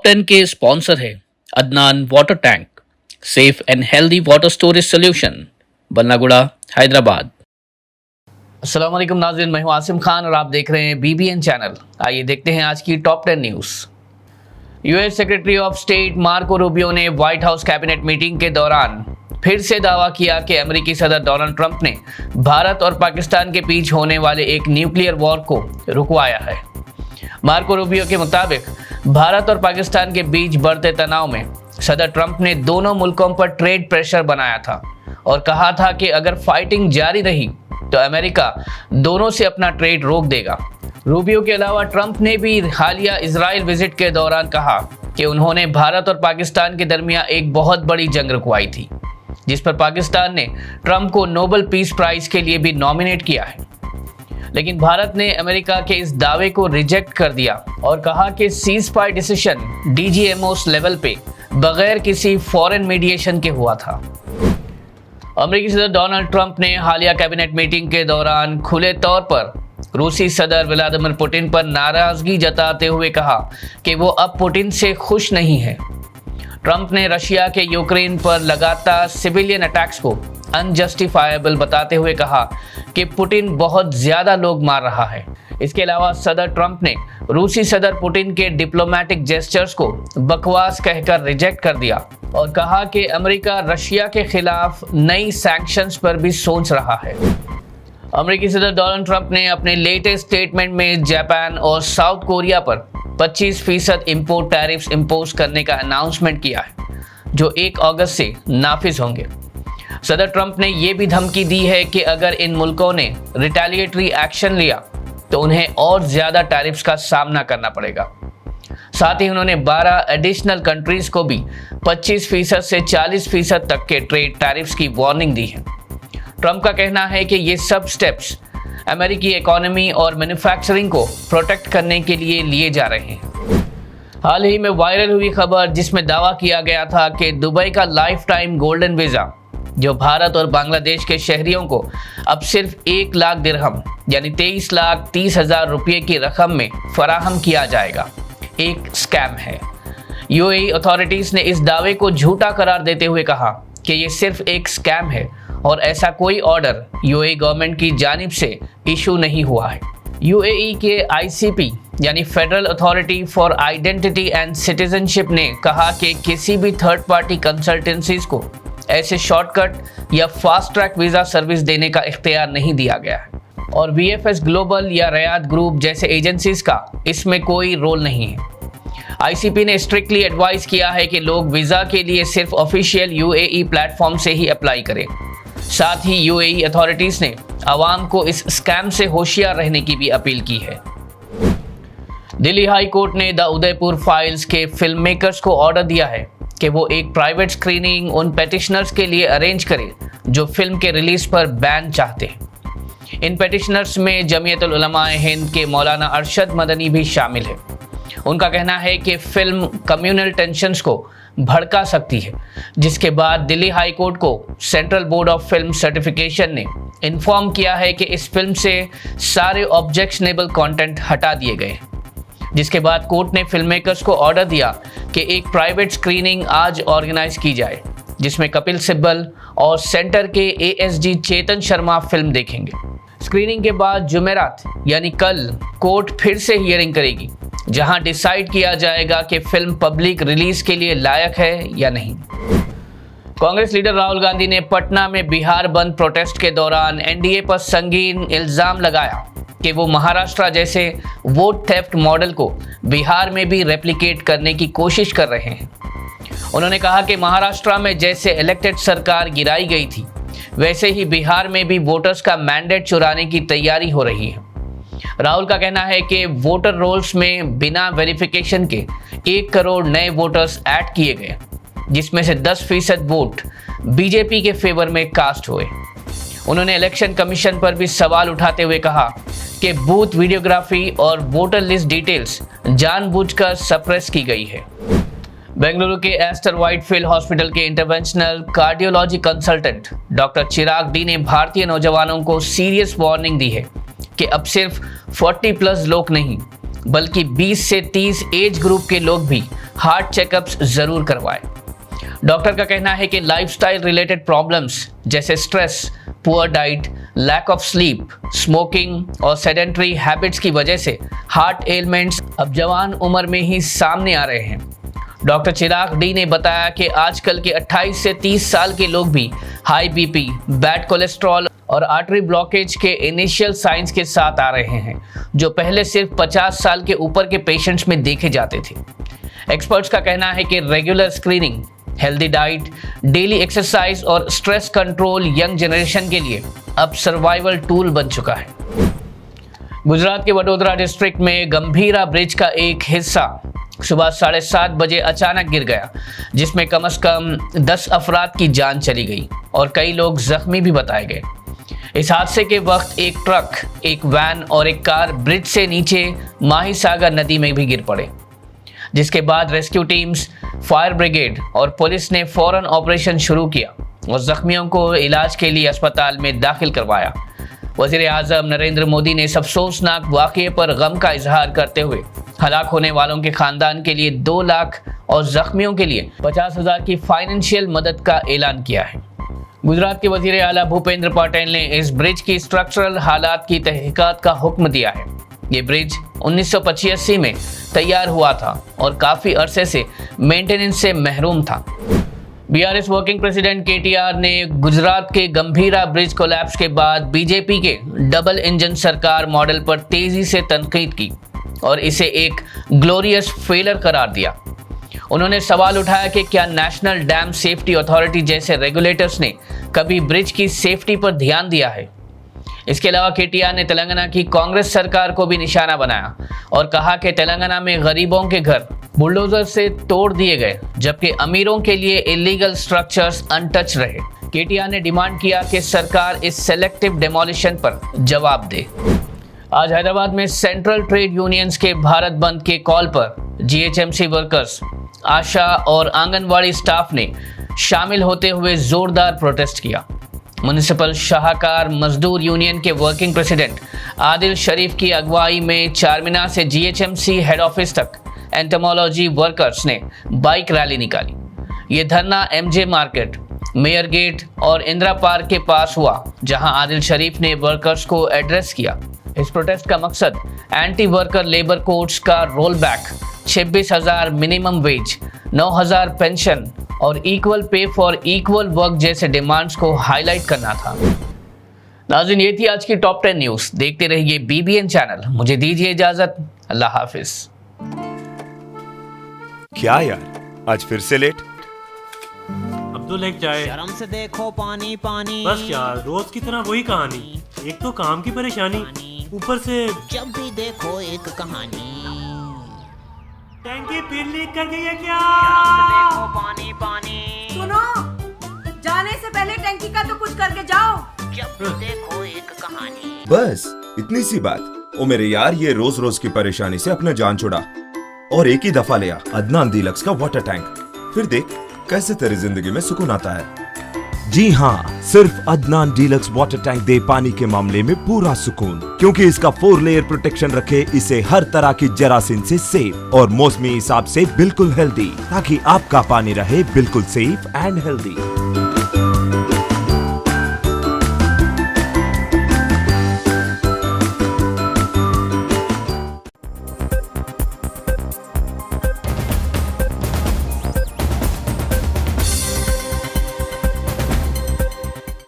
Top 10 के sponsor है Adnan water tank, safe and healthy water storage solution, Ballaguda, Hyderabad. अस्सलाम वालेकुम नाज़रीन, मैं हूं आसिम खान और आप देख रहे हैं BBN चैनल। आइए देखते हैं आज की top 10 news. US secretary of state Marco Rubio ने व्हाइट हाउस कैबिनेट मीटिंग के दौरान फिर से दावा किया कि अमेरिकी सदर डोनाल्ड ट्रंप ने भारत और पाकिस्तान के बीच होने वाले एक न्यूक्लियर वॉर को रुकवाया है। मार्को रूबियो के मुताबिक भारत और पाकिस्तान के बीच बढ़ते तनाव में सदर ट्रंप ने दोनों मुल्कों पर ट्रेड प्रेशर बनाया था और कहा था कि अगर फाइटिंग जारी रही तो अमेरिका दोनों से अपना ट्रेड रोक देगा। रूबियो के अलावा ट्रंप ने भी हालिया इजराइल विजिट के दौरान कहा कि उन्होंने भारत और पाकिस्तान के दरमियान एक बहुत बड़ी जंग रुकवाई थी, जिस पर पाकिस्तान ने ट्रंप को नोबेल पीस प्राइज के लिए भी नॉमिनेट किया है। लेकिन भारत ने अमेरिका के इस दावे को रिजेक्ट कर दिया और कहा कि cease fire decision DGMOs level पे बगैर किसी फॉरेन मीडिएशन के हुआ था। अमेरिकी सदर डोनाल्ड ट्रंप ने हालिया कैबिनेट मीटिंग के दौरान खुले तौर पर रूसी सदर व्लादिमीर पुतिन पर नाराजगी जताते हुए कहा कि वो अब पुतिन से खुश नहीं है। ट्रंप ने रशिया के यूक्रेन पर लगातार सिविलियन अटैक्स को अनजस्टिफाएबल बताते हुए कहा कि पुतिन बहुत ज्यादा लोग मार रहा है। इसके अलावा सदर ट्रंप ने रूसी सदर पुतिन के डिप्लोमेटिक जेस्चर्स को बकवास कहकर रिजेक्ट कर दिया और कहा कि अमेरिका रशिया के खिलाफ नई सैंक्शंस पर भी सोच रहा है। अमेरिकी सदर डोनाल्ड ट्रंप ने अपने लेटेस्ट स्टेटमेंट में जापान और साउथ कोरिया पर 25% इंपोर्ट टैरिफ्स इंपोज करने का अनाउंसमेंट किया है, जो 1 अगस्त से नाफिज होंगे। सदर ट्रंप ने यह भी धमकी दी है कि अगर इन मुल्कों ने रिटेलिएटरी एक्शन लिया तो उन्हें और ज्यादा टैरिफ्स का सामना करना पड़ेगा। साथ ही उन्होंने 12 एडिशनल कंट्रीज को भी 25% से 40% तक के ट्रेड टैरिफ्स की वार्निंग दी है। ट्रंप का कहना है कि ये सब स्टेप्स अमेरिकी इकोनॉमी और मैन्युफैक्चरिंग को प्रोटेक्ट करने के लिए लिए जा रहे हैं। हाल ही में वायरल हुई खबर जिसमें दावा किया गया था कि दुबई का लाइफ टाइम गोल्डन वीज़ा, जो भारत और बांग्लादेश के शहरियों को अब सिर्फ 1 लाख दिरहम यानी 23,30,000 रुपये की रकम में फराहम किया जाएगा, एक स्कैम है। UAE अथॉरिटीज़ ने इस दावे को झूठा करार देते हुए कहा कि ये सिर्फ एक स्कैम है और ऐसा कोई ऑर्डर UAE गवर्नमेंट की जानिब से इशू नहीं हुआ है। UAE के ICP यानी federal authority for identity and citizenship ने कहा कि किसी भी थर्ड पार्टी कंसल्टेंसीज को ऐसे शॉर्टकट या फास्ट ट्रैक वीज़ा सर्विस देने का इख्तियार नहीं दिया गया है और VFS ग्लोबल या रयाद ग्रुप जैसे एजेंसीज का इसमें कोई रोल नहीं है। ICP ने स्ट्रिक्टली एडवाइस किया है कि लोग वीज़ा के लिए सिर्फ ऑफिशियल UAE प्लेटफॉर्म से ही अप्लाई करें। साथ ही UAE अथॉरिटीज़ ने आवाम को इस स्कैम से होशियार रहने की भी अपील की है। दिल्ली हाई कोर्ट ने द उदयपुर फाइल्स के फिल्म मेकर्स को ऑर्डर दिया है कि वो एक प्राइवेट स्क्रीनिंग उन पेटिशनर्स के लिए अरेंज करें जो फिल्म के रिलीज पर बैन चाहते हैं। इन पेटिशनर्स में जमीयतुल उलमाए हिंद के मौलाना अरशद मदनी भी शामिल है। उनका कहना है कि फिल्म कम्युनल टेंशन्स को भड़का सकती है, जिसके बाद दिल्ली हाई कोर्ट को central board of film certification ने इन्फॉर्म किया है कि इस फिल्म से सारे ऑब्जेक्शनेबल कंटेंट हटा दिए गए, जिसके बाद कोर्ट ने फिल्म मेकर्स को ऑर्डर दिया कि एक प्राइवेट स्क्रीनिंग आज ऑर्गेनाइज की जाए, जिसमें कपिल सिब्बल और सेंटर के ASG चेतन शर्मा फिल्म देखेंगे। स्क्रीनिंग के बाद जुमेरात यानी कल कोर्ट फिर से हियरिंग करेगी, जहां डिसाइड किया जाएगा कि फिल्म पब्लिक रिलीज के लिए लायक है या नहीं। कांग्रेस लीडर राहुल गांधी ने पटना में बिहार बंद प्रोटेस्ट के दौरान NDA पर संगीन इल्जाम लगाया कि वो महाराष्ट्र जैसे वोट थेफ्ट मॉडल को बिहार में भी रेप्लिकेट करने की कोशिश कर रहे हैं। उन्होंने कहा कि महाराष्ट्र में जैसे इलेक्टेड सरकार गिराई गई थी, वैसे ही बिहार में भी वोटर्स का मैंडेट चुराने की तैयारी हो रही है। राहुल का कहना है कि वोटर रोल्स में बिना वेरिफिकेशन के 1 करोड़ नए वोटर्स ऐड किए गए, जिसमें से 10% वोट बीजेपी के फेवर में कास्ट हुए। उन्होंने इलेक्शन कमीशन पर भी सवाल उठाते हुए कहा कि बूथ वीडियोग्राफी और वोटर लिस्ट डिटेल्स जानबूझकर सप्रेस की गई है। बेंगलुरु के एस्टर व्हाइटफील्ड हॉस्पिटल के इंटरवेंशनल कार्डियोलॉजी कंसल्टेंट डॉक्टर चिराग डी ने भारतीय नौजवानों को सीरियस वार्निंग दी है कि अब सिर्फ 40+ लोग नहीं, बल्कि 20 से 30 एज ग्रुप के लोग भी हार्ट चेकअप्स जरूर करवाएं। डॉक्टर का कहना है कि लाइफस्टाइल रिलेटेड प्रॉब्लम्स जैसे stress, poor diet, lack of sleep, smoking और सेडेंटरी हैबिट्स की वजह से हार्ट एलिमेंट्स अब जवान उम्र में ही सामने आ रहे हैं। डॉक्टर चिराग डी ने बताया कि आजकल के 28 से 30 साल के लोग भी हाई बीपी, बैड कोलेस्ट्रॉल और आर्टरी ब्लॉकेज के इनिशियल साइंस के साथ आ रहे हैं, जो पहले सिर्फ 50 साल के ऊपर के पेशेंट्स में देखे जाते थे। एक्सपर्ट्स का कहना है कि regular screening, healthy diet, daily exercise और स्ट्रेस कंट्रोल यंग जनरेशन के लिए अब सर्वाइवल टूल बन चुका है। गुजरात के वडोदरा डिस्ट्रिक्ट में गंभीरा ब्रिज का एक हिस्सा सुबह 7:30 बजे अचानक गिर गया, जिसमें कम से कम 10 अफराद की जान चली गई और कई लोग जख्मी भी बताए गए। इस हादसे के वक्त एक ट्रक, एक वैन और एक कार ब्रिज से नीचे माहीसागर नदी में भी गिर पड़े, जिसके बाद रेस्क्यू टीम्स, फायर ब्रिगेड और पुलिस ने फौरन ऑपरेशन शुरू किया और जख्मियों को इलाज के लिए अस्पताल में दाखिल करवाया। वज़ीर आज़म नरेंद्र मोदी ने इस अफसोसनाक वाक़ये पर गम का इजहार करते हुए हलाक होने वालों के खानदान के लिए 2 लाख और जख्मियों के लिए 50,000 की फाइनेंशियल मदद का ऐलान किया है। गुजरात के वज़ीर आला भूपेंद्र पटेल ने इस ब्रिज की स्ट्रक्चरल हालात की तहकीकात का हुक्म दिया है। ये ब्रिज 1985 में तैयार हुआ था और काफ़ी अरसे से मेंटेनेंस से महरूम था। बीआरएस वर्किंग प्रेसिडेंट केटीआर ने गुजरात के गंभीरा ब्रिज कोलैप्स के बाद बीजेपी के डबल इंजन सरकार मॉडल पर तेजी से तनकीद की और इसे एक ग्लोरियस फेलर करार दिया। उन्होंने सवाल उठाया कि क्या नेशनल डैम सेफ्टी अथॉरिटी जैसे रेगुलेटर्स ने कभी ब्रिज की सेफ्टी पर ध्यान दिया है। इसके अलावा केटीआर ने तेलंगाना की कांग्रेस सरकार को भी निशाना बनाया और कहा कि तेलंगाना में गरीबों के घर बुलडोजर से तोड़ दिए गए, जबकि अमीरों के लिए इलीगल स्ट्रक्चर्स अनटच रहे। केटीआर ने डिमांड किया कि सरकार इस सेलेक्टिव डेमोलिशन पर जवाब दे। आज हैदराबाद में सेंट्रल ट्रेड यूनियंस के भारत बंद के कॉल पर जीएचएमसी वर्कर्स, आशा और आंगनवाड़ी स्टाफ ने शामिल होते हुए जोरदार प्रोटेस्ट किया। म्युनिसिपल शाहकार मजदूर यूनियन के वर्किंग प्रेसिडेंट आदिल शरीफ की अगुवाई में चारमीनार से जीएचएमसी हेड ऑफिस तक एंटोमोलॉजी वर्कर्स ने बाइक रैली निकाली। ये धरना एमजे मार्केट, मेयर गेट और इंदिरा पार्क के पास हुआ, जहां आदिल शरीफ ने वर्कर्स को एड्रेस किया। इस प्रोटेस्ट का मकसद एंटी वर्कर लेबर कोड्स का roll back, 26,000 minimum wage, 9,000 pension और equal pay for equal work जैसे डिमांड्स को हाईलाइट करना था। नाज़रीन, ये थी आज की टॉप 10 न्यूज़। देखते रहिए बीबीएन चैनल। मुझे दीजिए इजाजत। अल्लाह हाफिज। क्या यार, आज फिर से लेट? अब्दुल एक चाय। शर्म से देखो पानी पानी। बस यार, रोज की तरह वही कहानी। एक तो काम की परेशानी, ऊपर से जब भी देखो एक कहानी। टैंकी फिर लीक कर गई है क्या? शर्म से देखो पानी पानी। सुनो, जाने से पहले टंकी का तो कुछ करके जाओ। जब भी देखो एक कहानी। बस इतनी सी बात। ओ मेरे यार, ये रोज रोज की परेशानी से अपना जान छुड़ा और एक ही दफा लिया अदनान डीलक्स का वाटर टैंक। फिर देख कैसे तेरी जिंदगी में सुकून आता है। जी हाँ, सिर्फ अदनान डीलक्स वाटर टैंक दे पानी के मामले में पूरा सुकून, क्योंकि इसका 4 लेयर प्रोटेक्शन रखे इसे हर तरह की जरासीम से सेफ और मौसमी हिसाब से बिल्कुल हेल्दी, ताकि आपका पानी रहे बिल्कुल सेफ एंड हेल्दी।